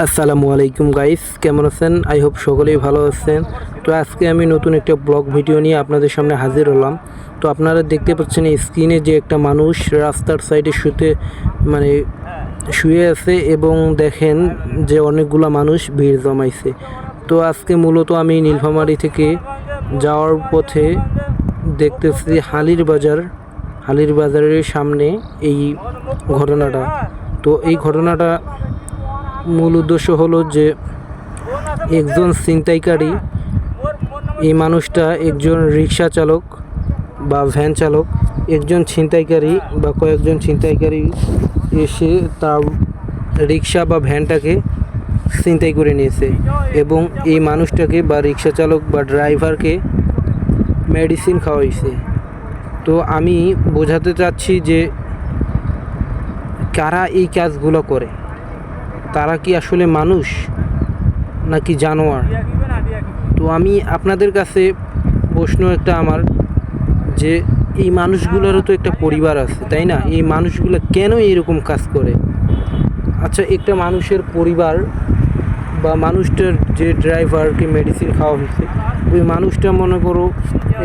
আসসালামু আলাইকুম গাইস, কেমন আছেন? আই হোপ সকলেই ভালো আছেন। তো আজকে আমি নতুন একটা ব্লগ ভিডিও নিয়ে আপনাদের সামনে হাজির হলাম। তো আপনারা দেখতে পাচ্ছেন স্ক্রিনে যে একটা মানুষ রাস্তার সাইডে শুয়ে আছে এবং দেখেন যে অনেকগুলা মানুষ ভিড় জমাইছে। তো আজকে মূলত আমি নীলফামারী থেকে যাওয়ার পথে দেখতেছি হালির বাজারের সামনে এই ঘটনাটা। তো এই ঘটনাটা মূল উদ্দেশ্য হলো যে একজন ছিনতাইকারী, এই মানুষটা একজন রিক্সা চালক বা ভ্যান চালক, একজন ছিনতাইকারী বা কয়েকজন ছিনতাইকারী এসে তার রিক্সা বা ভ্যানটাকে ছিনতাই করে নিয়েছে এবং এই মানুষটাকে বা রিক্সা চালক বা ড্রাইভারকে মেডিসিন খাওয়াইছে। তো আমি বোঝাতে চাচ্ছি যে কারা এই কাজগুলো করে, তারা কি আসলে মানুষ নাকি জানোয়ার? তো আমি আপনাদের কাছে প্রশ্ন একটা আমার, যে এই মানুষগুলোরও তো একটা পরিবার আছে, তাই না? এই মানুষগুলো কেন এরকম কাজ করে? আচ্ছা, একটা মানুষের পরিবার বা মানুষটার যে ড্রাইভারকে মেডিসিন খাওয়া হয়েছে, ওই মানুষটা মনে করো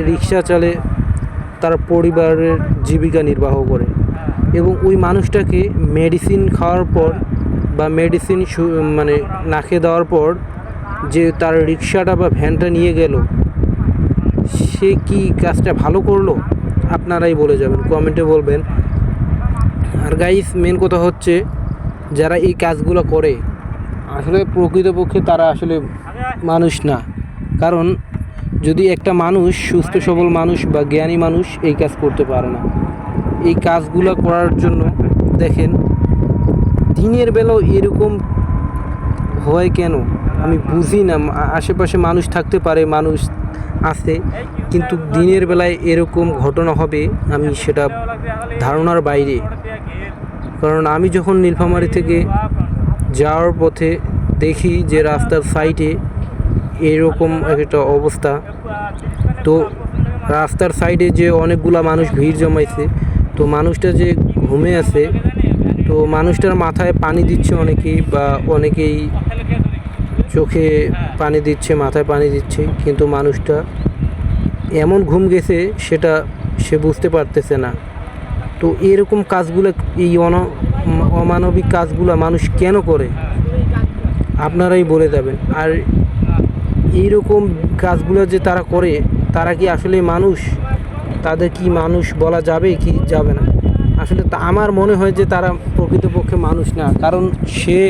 রিক্সা চালে, তার পরিবারের জীবিকা নির্বাহ করে, এবং ওই মানুষটাকে মেডিসিন খাওয়ার পর বা মেডিসিন নাকে দেওয়ার পর যে তার রিক্সাটা বা ভ্যানটা নিয়ে গেল, সে কি কাজটা ভালো করলো? আপনারাই বলে যাবেন, কমেন্টে বলবেন। আর গাইস, মেন কথা হচ্ছে যারা এই কাজগুলো করে আসলে প্রকৃতপক্ষে তারা আসলে মানুষ না। কারণ যদি একটা মানুষ, সুস্থ সবল মানুষ বা জ্ঞানী মানুষ এই কাজ করতে পারে না। এই কাজগুলো করার জন্য দেখেন দিনের বেলাও এরকম হয় কেন আমি বুঝি না। আশেপাশে মানুষ থাকতে পারে, মানুষ আছে, কিন্তু দিনের বেলায় এরকম ঘটনা হবে আমি সেটা ধারণার বাইরে। কারণ আমি যখন নীলফামারী থেকে যাওয়ার পথে দেখি যে রাস্তার সাইডে এরকম একটা অবস্থা, তো রাস্তার সাইডে যে অনেকগুলা মানুষ ভিড় জমাইছে, তো মানুষটা যে ঘুমে আছে, তো মানুষটার মাথায় পানি দিচ্ছে অনেকেই, বা অনেকেই চোখে পানি দিচ্ছে, মাথায় পানি দিচ্ছে, কিন্তু মানুষটা এমন ঘুম গেছে সেটা সে বুঝতে পারতেছে না। তো এরকম কাজগুলো, এই অমানবিক কাজগুলো মানুষ কেন করে আপনারাই বলে যাবেন। আর এইরকম কাজগুলো যে তারা করে, তারা কি আসলে মানুষ? তাদের কি মানুষ বলা যাবে কি যাবে না? আসলে আমার মনে হয় যে তারা প্রকৃতপক্ষে মানুষ না। কারণ সে